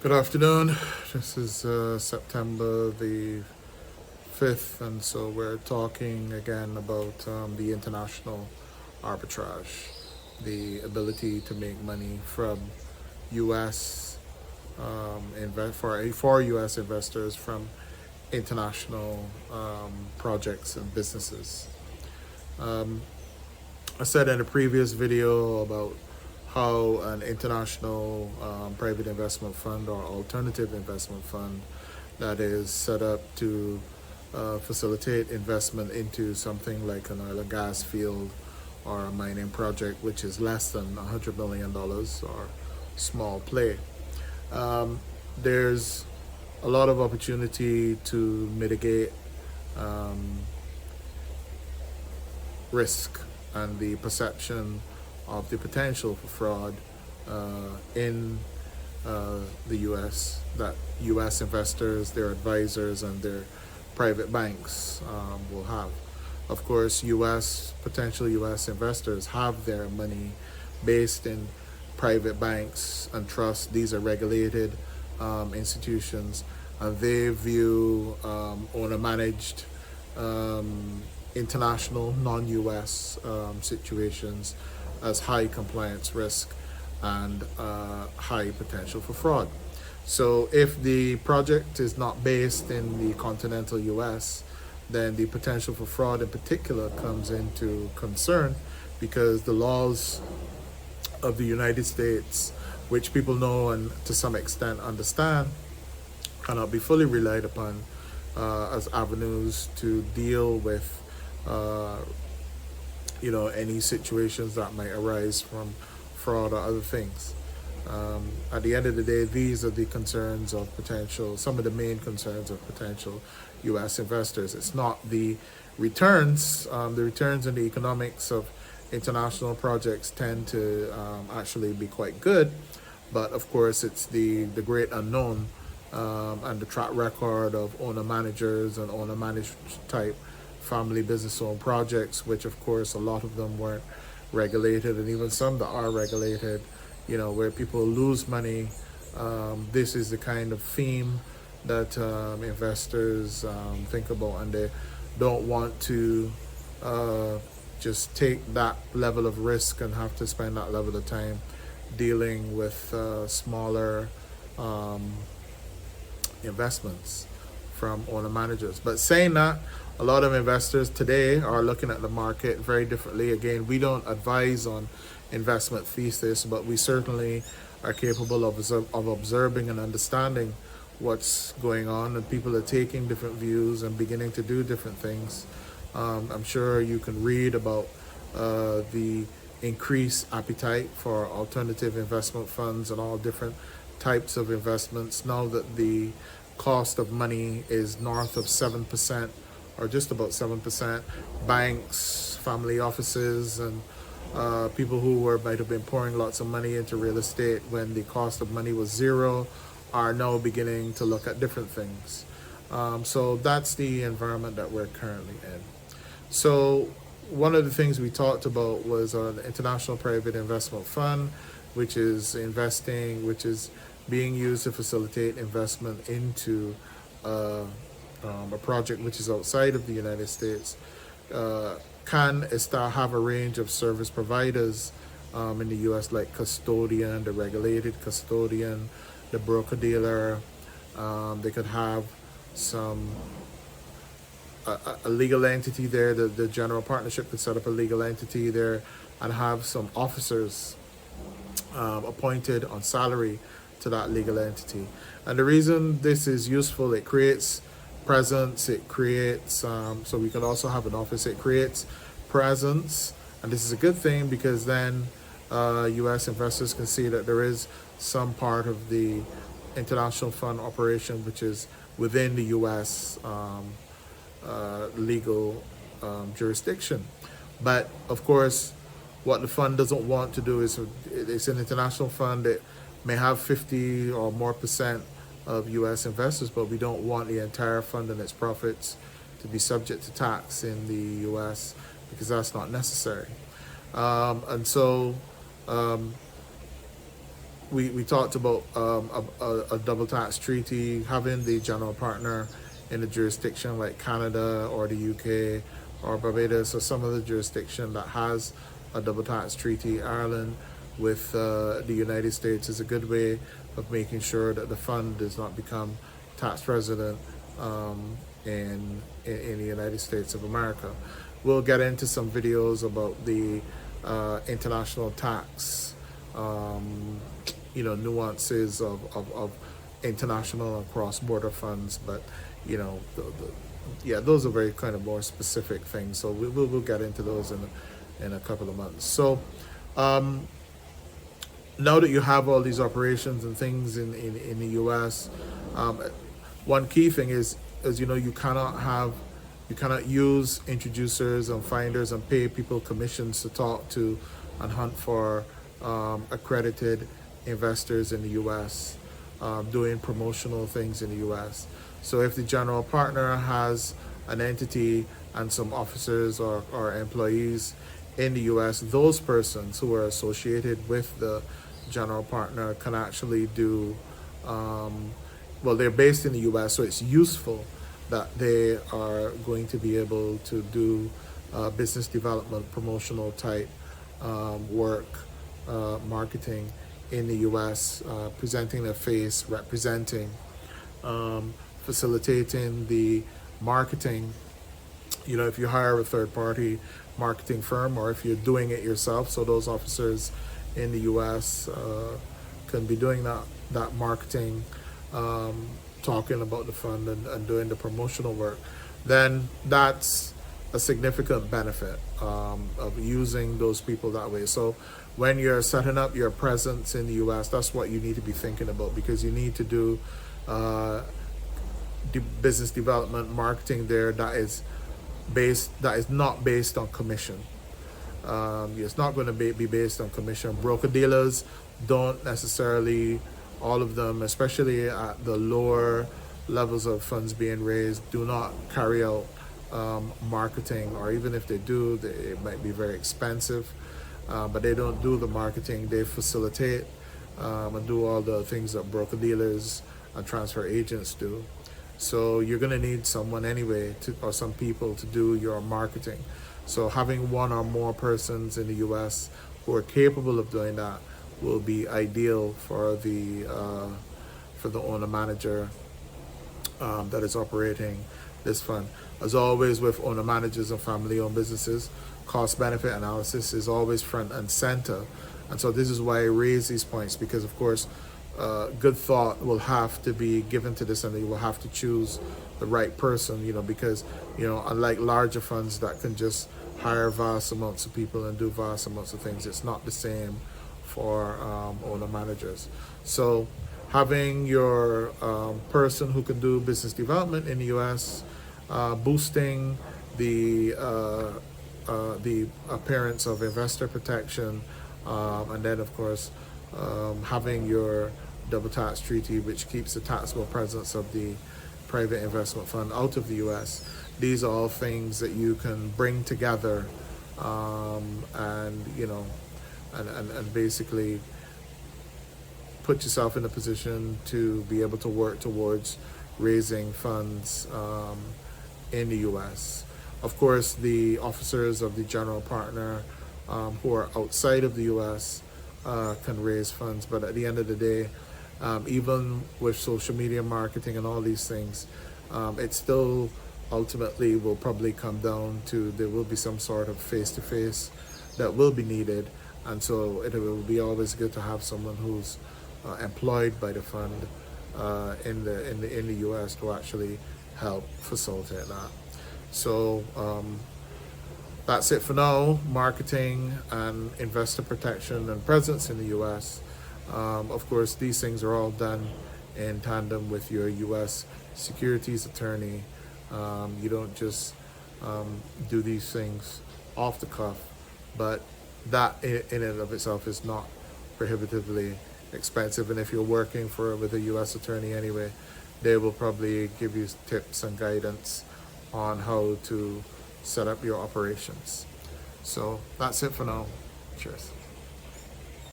Good afternoon. This is September the 5th, and so we're talking again about the international arbitrage, the ability to make money from U.S. For U.S. investors from international projects and businesses. Um, I said in a previous video about how an international private investment fund or alternative investment fund that is set up to facilitate investment into something like an oil and gas field or a mining project, which is less than $100 million or small play. Um, there's a lot of opportunity to mitigate um, risk and the perception of the potential for fraud in the U.S. that U.S. investors, their advisors, and their private banks will have. Of course, potential U.S. investors have their money based in private banks and trusts. These are regulated institutions, and they view owner-managed international non-U.S. Situations as high compliance risk and high potential for fraud. So if the project is not based in the continental U.S., then the potential for fraud in particular comes into concern because the laws of the United States, which people know and to some extent understand, cannot be fully relied upon as avenues to deal with uh, any situations that might arise from fraud or other things. At the end of the day, these are the concerns of some of the main concerns of potential U.S. investors. It's not the returns. The returns and the economics of international projects tend to actually be quite good, but of course, it's the great unknown and the track record of owner managers and owner managed type family business owned projects, which of course a lot of them weren't regulated, and even some that are regulated, where people lose money. This is the kind of theme that investors think about, and they don't want to just take that level of risk and have to spend that level of time dealing with smaller um, investments from owner managers. But saying that, a lot of investors today are looking at the market very differently. Again, we don't advise on investment thesis, but we certainly are capable of observing and understanding what's going on, and people are taking different views and beginning to do different things. I'm sure you can read about the increased appetite for alternative investment funds and all different types of investments now that the cost of money is north of 7% or just about 7%. Banks, family offices, and people who might have been pouring lots of money into real estate when the cost of money was zero are now beginning to look at different things. So that's the environment that we're currently in. So one of the things we talked about was an international private investment fund, which is being used to facilitate investment into uh, a project which is outside of the United States. Can have a range of service providers in the U.S. like custodian, the regulated custodian, the broker dealer. They could have some a legal entity there. The general partnership could set up a legal entity there and have some officers appointed on salary to that legal entity. And the reason this is useful, it creates presence, so we can also have an office, it creates presence, and this is a good thing because then U.S. investors can see that there is some part of the international fund operation which is within the U.S. Legal jurisdiction. But of course, what the fund doesn't want to do is, it's an international fund that may have 50 or more percent of U.S. investors, but we don't want the entire fund and its profits to be subject to tax in the U.S. because that's not necessary. And so we talked about a double tax treaty, having the general partner in a jurisdiction like Canada or the UK or Barbados or some other jurisdiction that has a double tax treaty. Ireland with the United States is a good way of making sure that the fund does not become tax resident in the United States of America. We'll get into some videos about the international tax, nuances of international and cross-border funds, but those are very kind of more specific things. So we'll get into those in a couple of months. So now that you have all these operations and things in the U.S., one key thing is you cannot use introducers and finders and pay people commissions to talk to and hunt for accredited investors in the U.S. Doing promotional things in the U.S. So if the general partner has an entity and some officers or employees in the U.S., those persons who are associated with the general partner can actually do, they're based in the U.S., so it's useful that they are going to be able to do business development, promotional type work, marketing in the U.S., presenting their face, representing, facilitating the marketing. If you hire a third-party marketing firm or if you're doing it yourself, so those officers in the U.S. Can be doing that marketing, talking about the fund and doing the promotional work, then that's a significant benefit of using those people that way. So when you're setting up your presence in the U.S., that's what you need to be thinking about, because you need to do business development marketing there that is not based on commission. It's not going to be based on commission. Broker dealers don't necessarily, all of them, especially at the lower levels of funds being raised, do not carry out marketing, or even if they do, it might be very expensive, but they don't do the marketing. They facilitate and do all the things that broker dealers and transfer agents do. So you're going to need someone anyway, or some people to do your marketing. So having one or more persons in the U.S. who are capable of doing that will be ideal for the owner manager that is operating this fund. As always with owner managers and family-owned businesses, cost-benefit analysis is always front and center. And so this is why I raise these points, because of course good thought will have to be given to this, and you will have to choose the right person, because unlike larger funds that can just hire vast amounts of people and do vast amounts of things, it's not the same for owner managers. So having your person who can do business development in the U.S., boosting the appearance of investor protection, and then of course having your double tax treaty, which keeps the taxable presence of the private investment fund out of the U.S. These are all things that you can bring together, and basically put yourself in a position to be able to work towards raising funds in the U.S. Of course, the officers of the general partner who are outside of the U.S. Can raise funds, but at the end of the day, even with social media marketing and all these things, it still ultimately will probably come down to there will be some sort of face-to-face that will be needed, and so it will be always good to have someone who's employed by the fund in the U.S. to actually help facilitate that. So that's it for now. Marketing and investor protection and presence in the U.S. Of course, these things are all done in tandem with your U.S. securities attorney. You don't just do these things off the cuff, but that in and of itself is not prohibitively expensive. And if you're working with a U.S. attorney anyway, they will probably give you tips and guidance on how to set up your operations. So that's it for now. Cheers.